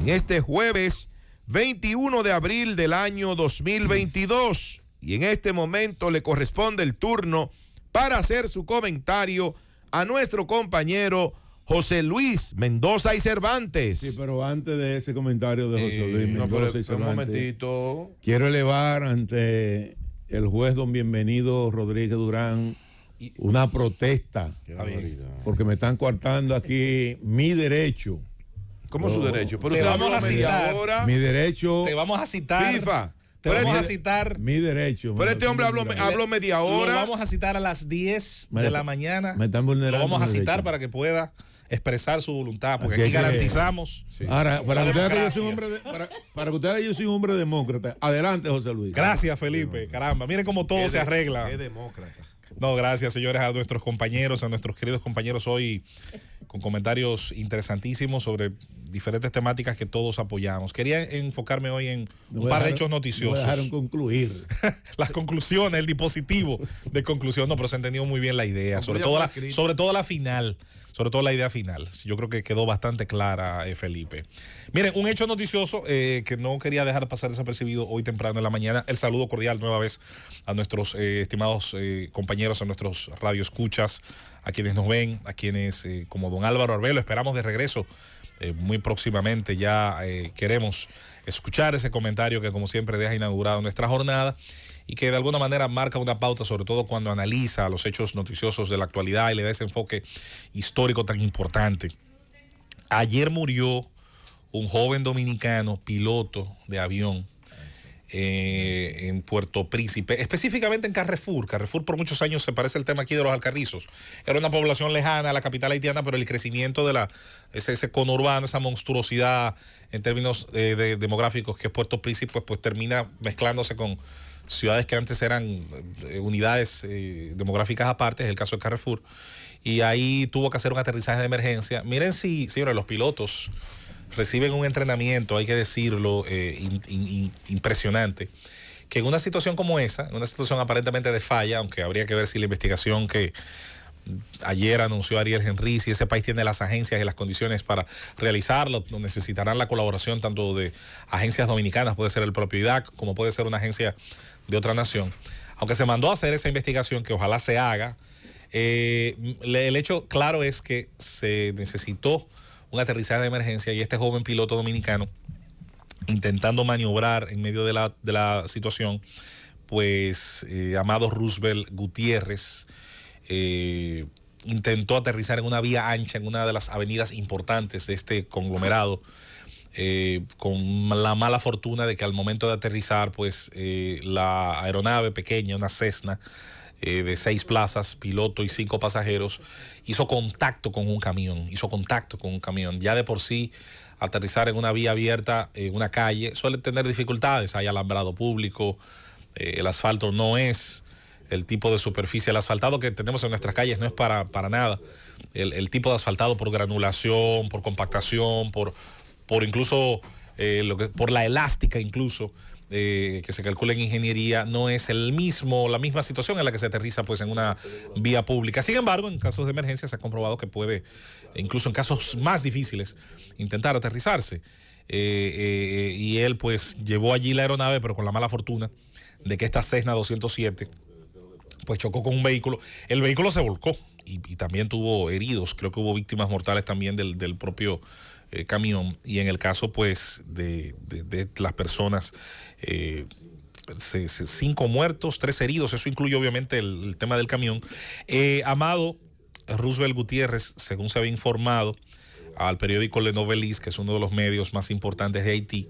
en este jueves 21 de abril del año 2022. Y en este momento le corresponde el turno para hacer su comentario a nuestro compañero José Luis Mendoza y Cervantes. Sí, pero antes de ese comentario de José Luis Mendoza y Cervantes, un momentito. Quiero elevar ante el juez don Bienvenido Rodríguez Durán una protesta, porque me están coartando aquí mi derecho. ¿Cómo su derecho? Pero te vamos a citar. Mi derecho. Te vamos a citar. FIFA. Te vamos a citar. Mi derecho. Pero este hombre habló media hora. Lo vamos a citar a las 10 de la mañana. Me están vulnerando. Lo vamos a citar derecho para que pueda expresar su voluntad, porque así aquí garantizamos. Sí. Ahora, para que ustedes yo soy un hombre demócrata. Adelante, José Luis. Gracias, Felipe. Caramba, miren cómo todo se arregla. Qué demócrata. No, gracias, señores, a nuestros compañeros, a nuestros queridos compañeros hoy con comentarios interesantísimos sobre diferentes temáticas que todos apoyamos. Quería enfocarme hoy en un par de hechos noticiosos. Me dejaron concluir. Las conclusiones, el dispositivo de conclusión. No, pero se entendió muy bien la idea, sobre todo la final. Sobre todo la idea final. Yo creo que quedó bastante clara, Felipe. Miren, un hecho noticioso que no quería dejar pasar desapercibido hoy temprano en la mañana. El saludo cordial nueva vez a nuestros estimados compañeros, a nuestros radioescuchas, a quienes nos ven, a quienes como don Álvaro Arbelo esperamos de regreso muy próximamente. Ya queremos escuchar ese comentario que como siempre deja inaugurado nuestra jornada y que de alguna manera marca una pauta, sobre todo cuando analiza los hechos noticiosos de la actualidad y le da ese enfoque histórico tan importante. Ayer murió un joven dominicano, piloto de avión, en Puerto Príncipe, específicamente en Carrefour. Carrefour por muchos años se parece al tema aquí de los Alcarrizos. Era una población lejana a la capital haitiana, pero el crecimiento de ese conurbano, esa monstruosidad en términos demográficos que es Puerto Príncipe, pues termina mezclándose con ciudades que antes eran unidades demográficas aparte, es el caso de Carrefour, y ahí tuvo que hacer un aterrizaje de emergencia. Miren si, señores, los pilotos reciben un entrenamiento, hay que decirlo, impresionante, que en una situación como esa, en una situación aparentemente de falla, aunque habría que ver si la investigación que ayer anunció Ariel Henry, si ese país tiene las agencias y las condiciones para realizarlo, necesitarán la colaboración tanto de agencias dominicanas, puede ser el propio IDAC, como puede ser una agencia de otra nación. Aunque se mandó a hacer esa investigación, que ojalá se haga, el hecho claro es que se necesitó un aterrizaje de emergencia y este joven piloto dominicano, intentando maniobrar en medio de la situación, pues Amado Roosevelt Gutiérrez intentó aterrizar en una vía ancha, en una de las avenidas importantes de este conglomerado, con la mala fortuna de que al momento de aterrizar, pues la aeronave pequeña, una Cessna, de 6 plazas, piloto y 5 pasajeros, hizo contacto con un camión. Ya de por sí, aterrizar en una vía abierta, en una calle, suele tener dificultades. Hay alambrado público, el asfalto no es el tipo de superficie. El asfaltado que tenemos en nuestras calles no es para nada el tipo de asfaltado por granulación, por compactación, por incluso por la elástica incluso, que se calcula en ingeniería, no es la misma situación en la que se aterriza pues en una vía pública. Sin embargo, en casos de emergencia se ha comprobado que puede, incluso en casos más difíciles, intentar aterrizarse. Y él pues llevó allí la aeronave, pero con la mala fortuna de que esta Cessna 207 pues chocó con un vehículo. El vehículo se volcó y también tuvo heridos. Creo que hubo víctimas mortales también del propio camión, y en el caso pues de las personas, 5 muertos, 3 heridos. Eso incluye obviamente el tema del camión. Amado Roosevelt Gutiérrez, según se había informado al periódico Le Noveliste, que es uno de los medios más importantes de Haití,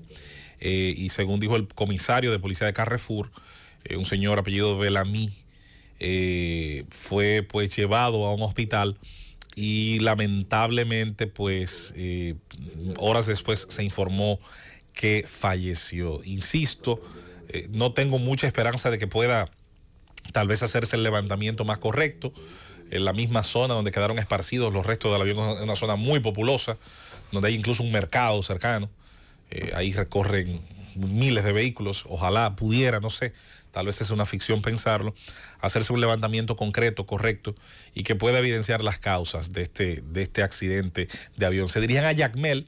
y según dijo el comisario de policía de Carrefour, un señor apellido Bellamy, fue pues llevado a un hospital y lamentablemente pues horas después se informó que falleció. Insisto, no tengo mucha esperanza de que pueda tal vez hacerse el levantamiento más correcto en la misma zona donde quedaron esparcidos los restos del avión, en una zona muy populosa, donde hay incluso un mercado cercano. Ahí recorren miles de vehículos. Ojalá pudiera, no sé, tal vez es una ficción pensarlo, hacerse un levantamiento concreto, correcto, y que pueda evidenciar las causas de este accidente de avión. Se dirían a Jacmel,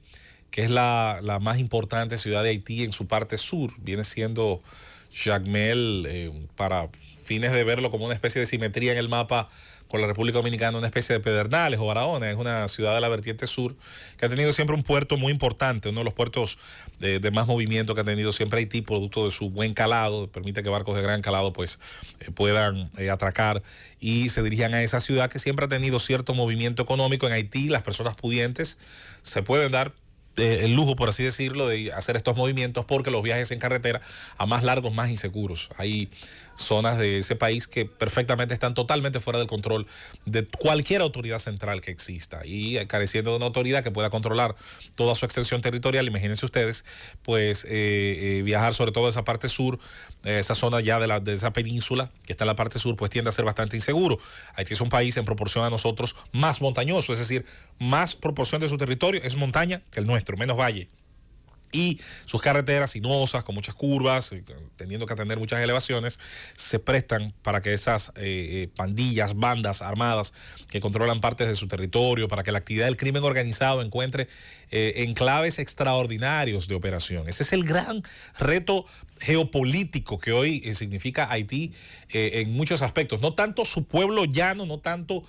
que es la más importante ciudad de Haití en su parte sur. Viene siendo Jacmel, para fines de verlo como una especie de simetría en el mapa con la República Dominicana, una especie de Pedernales o Barahona. Es una ciudad de la vertiente sur que ha tenido siempre un puerto muy importante, uno de los puertos de más movimiento que ha tenido siempre Haití, producto de su buen calado, permite que barcos de gran calado pues puedan atracar y se dirijan a esa ciudad que siempre ha tenido cierto movimiento económico. En Haití las personas pudientes se pueden dar el lujo, por así decirlo, de hacer estos movimientos porque los viajes en carretera a más largos, más inseguros. Hay zonas de ese país que perfectamente están totalmente fuera del control de cualquier autoridad central que exista y careciendo de una autoridad que pueda controlar toda su extensión territorial. Imagínense ustedes, pues viajar sobre todo a esa parte sur, esa zona ya de esa península que está en la parte sur, pues tiende a ser bastante inseguro. Haití es un país en proporción a nosotros más montañoso, es decir, más proporción de su territorio es montaña que el nuestro, menos valle. Y sus carreteras sinuosas, con muchas curvas, teniendo que atender muchas elevaciones, se prestan para que esas pandillas, bandas armadas que controlan partes de su territorio, para que la actividad del crimen organizado encuentre enclaves extraordinarios de operación. Ese es el gran reto geopolítico que hoy significa Haití en muchos aspectos. No tanto su pueblo llano, no tanto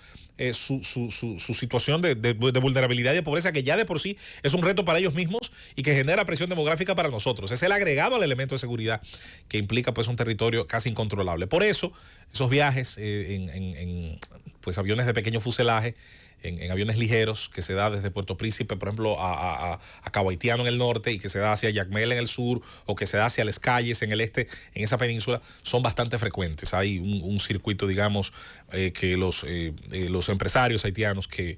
su situación de vulnerabilidad y de pobreza, que ya de por sí es un reto para ellos mismos y que genera presión demográfica para nosotros. Es el agregado al elemento de seguridad que implica pues un territorio casi incontrolable. Por eso, esos viajes en pues aviones de pequeño fuselaje, en aviones ligeros, que se da desde Puerto Príncipe, por ejemplo, a Cabo Haitiano en el norte, y que se da hacia Jacmel en el sur, o que se da hacia Les Cayes en el este, en esa península, son bastante frecuentes. Hay un circuito, digamos, que los empresarios haitianos que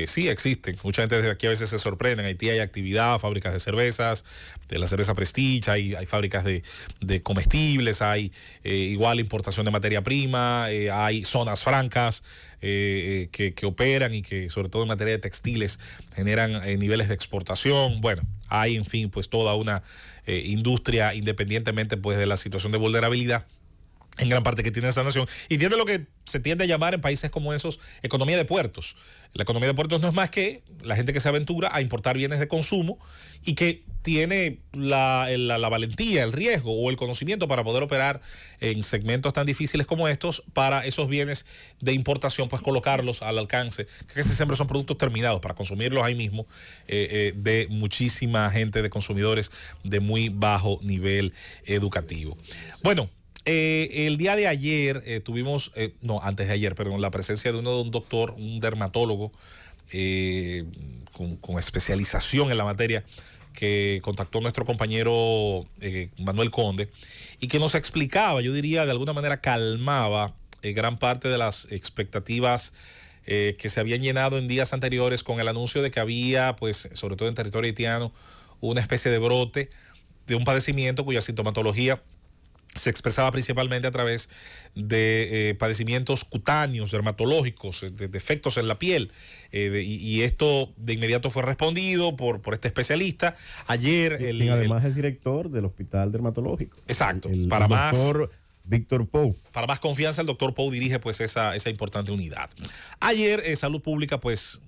sí existen. Mucha gente desde aquí a veces se sorprende. En Haití hay actividad, fábricas de cervezas, de la cerveza Prestige, hay fábricas de comestibles, hay igual importación de materia prima, hay zonas francas que operan y que sobre todo en materia de textiles generan niveles de exportación. Bueno, hay en fin pues toda una industria, independientemente pues de la situación de vulnerabilidad en gran parte que tiene esa nación, y tiene lo que se tiende a llamar en países como esos economía de puertos. La economía de puertos no es más que la gente que se aventura a importar bienes de consumo y que tiene la valentía, el riesgo o el conocimiento para poder operar en segmentos tan difíciles como estos, para esos bienes de importación, pues colocarlos al alcance, que casi siempre son productos terminados para consumirlos ahí mismo, de muchísima gente, de consumidores de muy bajo nivel educativo. Bueno, el día de ayer antes de ayer, perdón, la presencia de un doctor, un dermatólogo con especialización en la materia, que contactó nuestro compañero Manuel Conde, y que nos explicaba, yo diría de alguna manera calmaba gran parte de las expectativas que se habían llenado en días anteriores con el anuncio de que había, pues, sobre todo en territorio haitiano, una especie de brote de un padecimiento cuya sintomatología se expresaba principalmente a través de padecimientos cutáneos, dermatológicos, de defectos en la piel. Y esto de inmediato fue respondido por este especialista. Ayer... además es director del Hospital Dermatológico. Exacto. El doctor Víctor Pou. Para más confianza, el doctor Pou dirige pues esa importante unidad. Ayer Salud Pública pues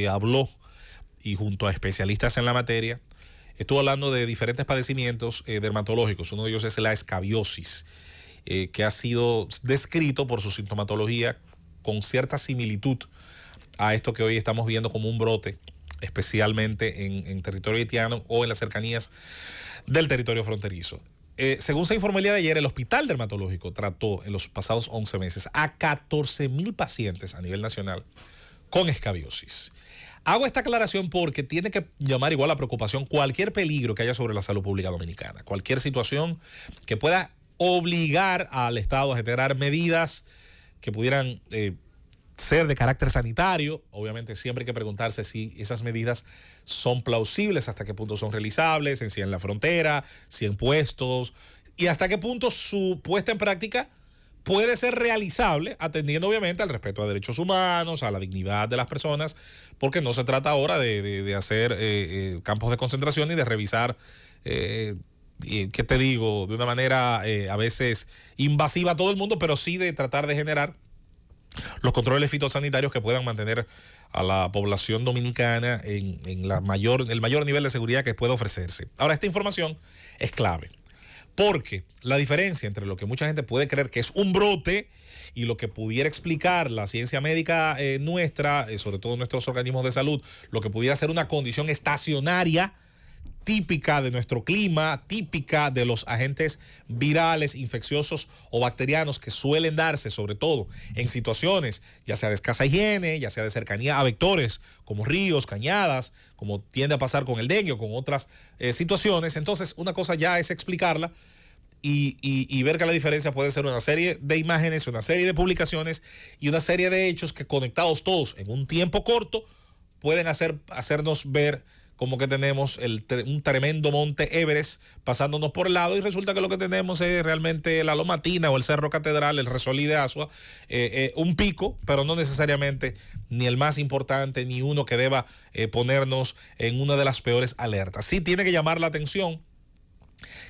habló, y junto a especialistas en la materia, estuvo hablando de diferentes padecimientos dermatológicos. Uno de ellos es la escabiosis, que ha sido descrito por su sintomatología con cierta similitud a esto que hoy estamos viendo como un brote, especialmente en territorio haitiano o en las cercanías del territorio fronterizo. Según se informó el día de ayer, el Hospital Dermatológico trató en los pasados 11 meses a 14,000 pacientes a nivel nacional con escabiosis. Hago esta aclaración porque tiene que llamar igual a preocupación cualquier peligro que haya sobre la salud pública dominicana, cualquier situación que pueda obligar al Estado a generar medidas que pudieran ser de carácter sanitario. Obviamente siempre hay que preguntarse si esas medidas son plausibles, hasta qué punto son realizables, si en la frontera, si en puestos, y hasta qué punto su puesta en práctica puede ser realizable, atendiendo obviamente al respeto a derechos humanos, a la dignidad de las personas, porque no se trata ahora de hacer campos de concentración y de revisar, ¿qué te digo?, de una manera a veces invasiva a todo el mundo, pero sí de tratar de generar los controles fitosanitarios que puedan mantener a la población dominicana en el mayor nivel de seguridad que pueda ofrecerse. Ahora, esta información es clave, porque la diferencia entre lo que mucha gente puede creer que es un brote y lo que pudiera explicar la ciencia médica nuestra, sobre todo nuestros organismos de salud, lo que pudiera ser una condición estacionaria típica de nuestro clima, típica de los agentes virales, infecciosos o bacterianos que suelen darse, sobre todo en situaciones ya sea de escasa higiene, ya sea de cercanía a vectores como ríos, cañadas, como tiende a pasar con el dengue o con otras situaciones. Entonces, una cosa ya es explicarla y ver que la diferencia puede ser una serie de imágenes, una serie de publicaciones y una serie de hechos que, conectados todos en un tiempo corto, pueden hacernos ver como que tenemos un tremendo monte Everest pasándonos por el lado, y resulta que lo que tenemos es realmente la Lomatina o el Cerro Catedral, el Resolí de Asua, un pico, pero no necesariamente ni el más importante, ni uno que deba ponernos en una de las peores alertas. Sí tiene que llamar la atención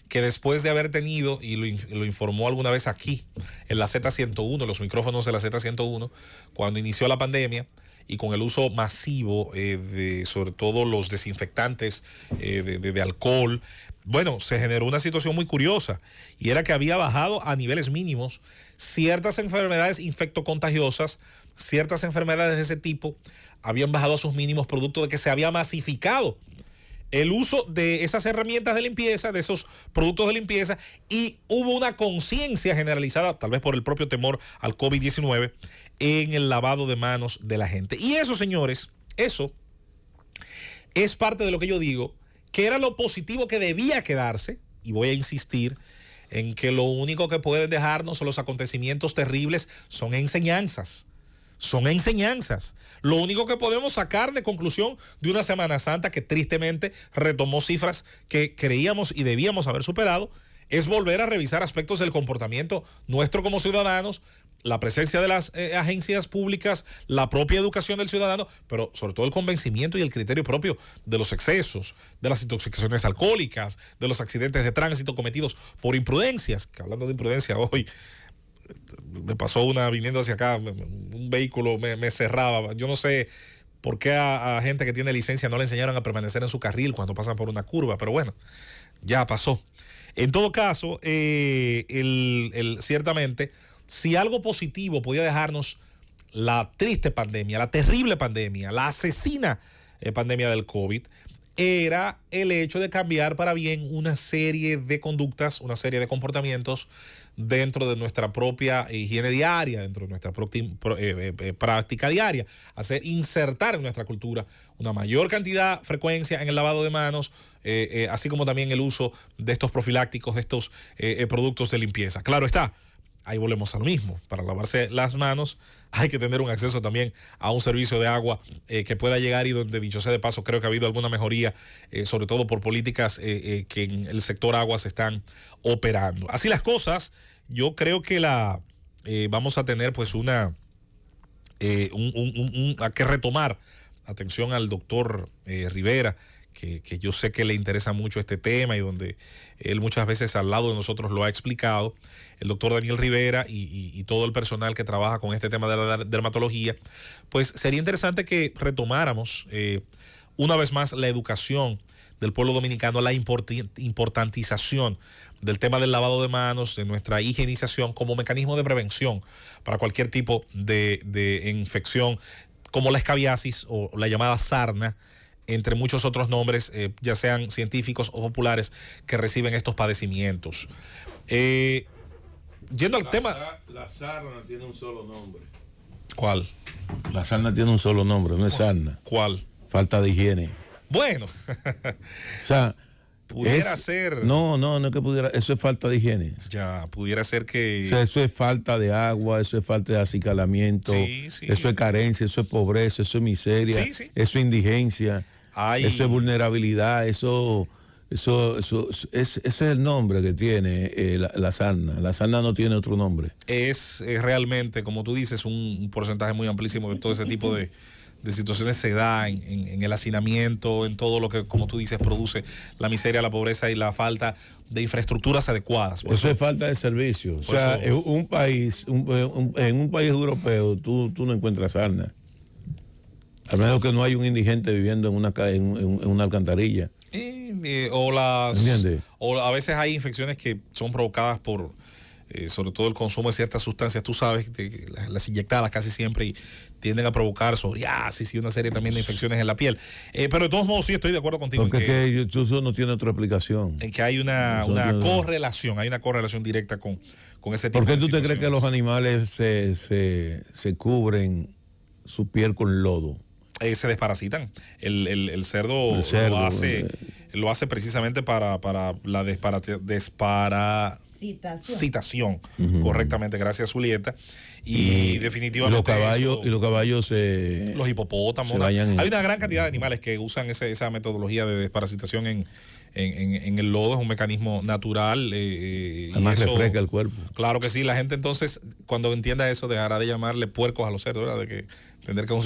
que después de haber tenido, y lo informó alguna vez aquí, en la Z101, los micrófonos de la Z101, cuando inició la pandemia, y con el uso masivo de sobre todo los desinfectantes de alcohol, bueno, se generó una situación muy curiosa, y era que había bajado a niveles mínimos ciertas enfermedades infectocontagiosas, ciertas enfermedades de ese tipo habían bajado a sus mínimos producto de que se había masificado el uso de esas herramientas de limpieza, de esos productos de limpieza, y hubo una conciencia generalizada, tal vez por el propio temor al COVID-19, en el lavado de manos de la gente. Y eso, señores, eso es parte de lo que yo digo, que era lo positivo que debía quedarse, y voy a insistir en que lo único que pueden dejarnos los acontecimientos terribles son enseñanzas. Son enseñanzas. Lo único que podemos sacar de conclusión de una Semana Santa que tristemente retomó cifras que creíamos y debíamos haber superado es volver a revisar aspectos del comportamiento nuestro como ciudadanos, la presencia de las agencias públicas, la propia educación del ciudadano, pero sobre todo el convencimiento y el criterio propio de los excesos, de las intoxicaciones alcohólicas, de los accidentes de tránsito cometidos por imprudencias, que hablando de imprudencia hoy, me pasó una viniendo hacia acá, un vehículo me cerraba. Yo no sé por qué a gente que tiene licencia no le enseñaron a permanecer en su carril cuando pasan por una curva, pero bueno, ya pasó. En todo caso, ciertamente, si algo positivo podía dejarnos la triste pandemia, la terrible pandemia, la asesina pandemia del COVID, era el hecho de cambiar para bien una serie de conductas, una serie de comportamientos dentro de nuestra propia higiene diaria, dentro de nuestra práctica diaria, insertar en nuestra cultura una mayor cantidad, frecuencia en el lavado de manos, así como también el uso de estos profilácticos, de estos productos de limpieza. Claro está, ahí volvemos a lo mismo. Para lavarse las manos hay que tener un acceso también a un servicio de agua que pueda llegar, y donde, dicho sea de paso, creo que ha habido alguna mejoría, sobre todo por políticas que en el sector agua se están operando. Así las cosas, yo creo que vamos a tener pues a que retomar, atención al doctor Rivera, que yo sé que le interesa mucho este tema y donde él muchas veces al lado de nosotros lo ha explicado, el doctor Daniel Rivera y todo el personal que trabaja con este tema de la dermatología. Pues sería interesante que retomáramos una vez más la educación del pueblo dominicano, la importantización del tema del lavado de manos, de nuestra higienización como mecanismo de prevención para cualquier tipo de infección, como la escabiasis o la llamada sarna, entre muchos otros nombres, ya sean científicos o populares, que reciben estos padecimientos. Yendo al tema... La sarna tiene un solo nombre. ¿Cuál? La sarna tiene un solo nombre, no es sarna. ¿Cuál? Falta de higiene. Bueno. O sea... Pudiera ser... No es que pudiera... Eso es falta de higiene. Ya, pudiera ser que... O sea, eso es falta de agua, eso es falta de acicalamiento, sí. Eso es carencia, eso es pobreza, eso es miseria, Sí. Eso es indigencia, eso es vulnerabilidad, ese es el nombre que tiene la sarna. La sarna no tiene otro nombre. Es realmente, como tú dices, un porcentaje muy amplísimo de todo ese tipo de situaciones se da en el hacinamiento, en todo lo que, como tú dices, produce la miseria, la pobreza y la falta de infraestructuras adecuadas. Eso es falta de servicio. O sea, en un país europeo tú no encuentras sarna. Al menos que no hay un indigente viviendo en una alcantarilla. O ¿Entiendes? o a veces hay infecciones que son provocadas por sobre todo el consumo de ciertas sustancias, tú sabes, las inyectadas casi siempre y tienden a provocar psoriasis y una serie también de infecciones en la piel. Pero de todos modos sí estoy de acuerdo contigo. Porque eso no tiene otra explicación. En que hay una correlación, hay una correlación directa con ese tipo de situaciones. ¿Por qué tú te crees que los animales se cubren su piel con lodo? Se desparasitan. El cerdo lo hace precisamente para la desparasitación. Correctamente, gracias Julieta. Y definitivamente los caballos los hipopótamos. Hay una gran cantidad de animales que usan esa metodología de desparasitación en el lodo. Es un mecanismo natural. Además refresca el cuerpo. Claro que sí. La gente entonces, cuando entienda eso, dejará de llamarle puercos a los cerdos, ¿verdad? De que entender que los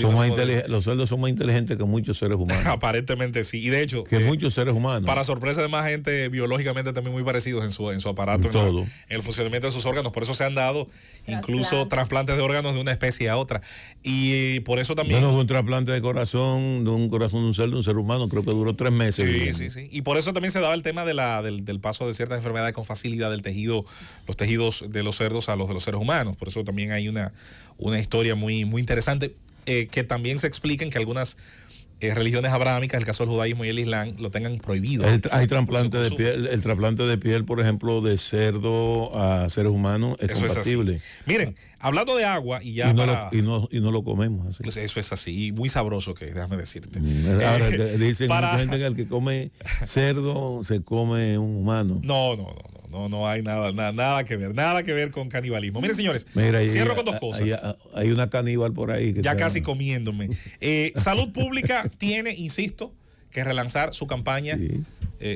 cerdos son más inteligentes que muchos seres humanos. Aparentemente sí. Y de hecho, que muchos seres humanos. Para sorpresa de más gente, biológicamente también muy parecidos en su aparato, en el funcionamiento de sus órganos. Por eso se han dado incluso trasplantes de órganos de una especie a otra. Y por eso también. Bueno, un trasplante de corazón de un ser humano, creo que duró 3 meses. Sí. Y por eso también se daba el tema del paso de ciertas enfermedades con facilidad los tejidos de los cerdos a los de los seres humanos. Por eso también hay una historia muy, muy interesante. Que también se expliquen que algunas religiones abrahámicas, el caso del judaísmo y el islam, lo tengan prohibido. Hay trasplante de piel, el trasplante de piel, por ejemplo, de cerdo a seres humanos es compatible. Miren, hablando de agua y ya y no lo comemos así. Pues eso es así, y muy sabroso que déjame decirte. Ahora dicen mucha gente que el que come cerdo se come un humano. No hay nada que ver con canibalismo. Miren, señores, cierro con dos cosas. Hay una caníbal por ahí. Ya casi comiéndome. Salud Pública tiene, insisto, que relanzar su campaña,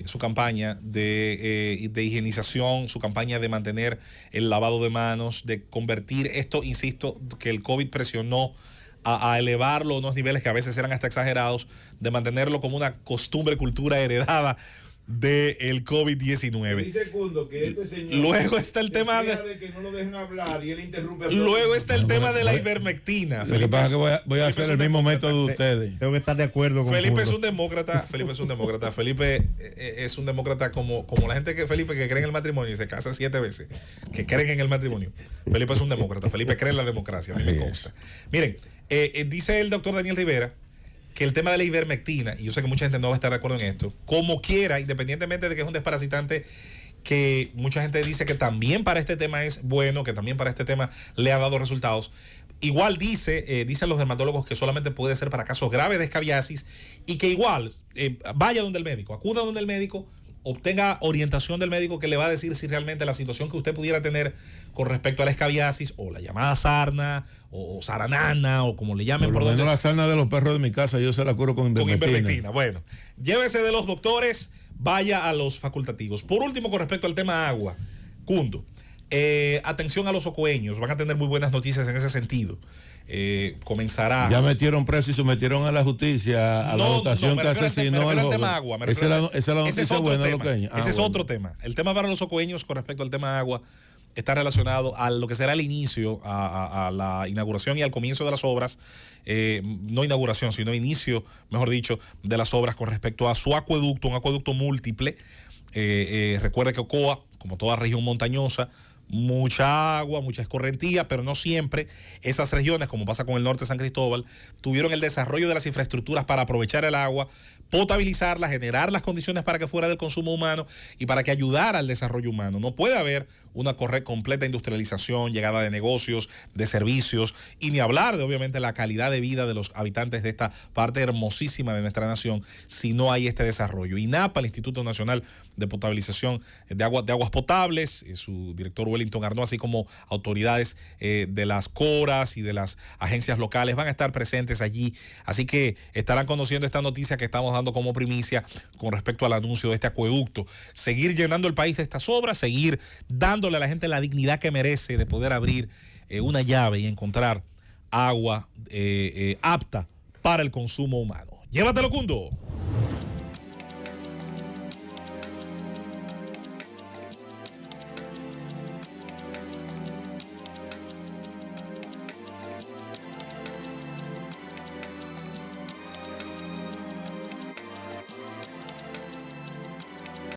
su campaña de higienización, su campaña de mantener el lavado de manos, de convertir esto, insisto, que el COVID presionó a elevarlo a unos niveles que a veces eran hasta exagerados, de mantenerlo como una costumbre, cultura heredada del COVID-19. Que este señor luego está el tema de que no lo dejen hablar y él interrumpe. Luego está el tema de la ivermectina. Lo que pasa es que voy a hacer el mismo método de ustedes. Tengo que estar de acuerdo con Felipe es un demócrata. Felipe es un demócrata como la gente que cree en el matrimonio y se casa 7 veces, que creen en el matrimonio. Felipe es un demócrata. Felipe cree en la democracia. A mí me consta. Miren, dice el doctor Daniel Rivera que el tema de la ivermectina, y yo sé que mucha gente no va a estar de acuerdo en esto, como quiera, independientemente de que es un desparasitante que mucha gente dice que también para este tema es bueno, que también para este tema le ha dado resultados, igual dicen los dermatólogos que solamente puede ser para casos graves de escabiasis y que igual vaya donde el médico, acuda donde el médico, obtenga orientación del médico que le va a decir si realmente la situación que usted pudiera tener con respecto a la escabiasis o la llamada sarna o saranana o como le llamen. Por lo menos la sarna de los perros de mi casa yo se la curo con ivermectina. Bueno, llévese de los doctores, vaya a los facultativos. Por último, con respecto al tema agua, Cundo, atención a los ocoeños, van a tener muy buenas noticias en ese sentido. Comenzará. Ya metieron preso y sometieron a la justicia a la votación que asesinó al joven. Esa es la noticia buena, loqueña. Ese es otro tema. El tema para los ocoeños con respecto al tema agua está relacionado a lo que será el inicio, a la inauguración y al comienzo de las obras, no inauguración, sino inicio, mejor dicho, de las obras con respecto a su acueducto, un acueducto múltiple. Recuerde que Ocoa, como toda región montañosa, mucha agua, mucha escorrentía, pero no siempre esas regiones, como pasa con el norte de San Cristóbal, tuvieron el desarrollo de las infraestructuras para aprovechar el agua, potabilizarla, generar las condiciones para que fuera del consumo humano y para que ayudara al desarrollo humano. No puede haber una completa industrialización, llegada de negocios, de servicios, y ni hablar de obviamente la calidad de vida de los habitantes de esta parte hermosísima de nuestra nación si no hay este desarrollo. INAPA, el Instituto Nacional de Potabilización de Aguas Potables, su director Wellington Arnaud, así como autoridades de las CORAS y de las agencias locales van a estar presentes allí, así que estarán conociendo esta noticia que estamos dando como primicia con respecto al anuncio de este acueducto. Seguir llenando el país de estas obras, seguir dándole a la gente la dignidad que merece de poder abrir una llave y encontrar agua apta para el consumo humano. Llévatelo, Cundo.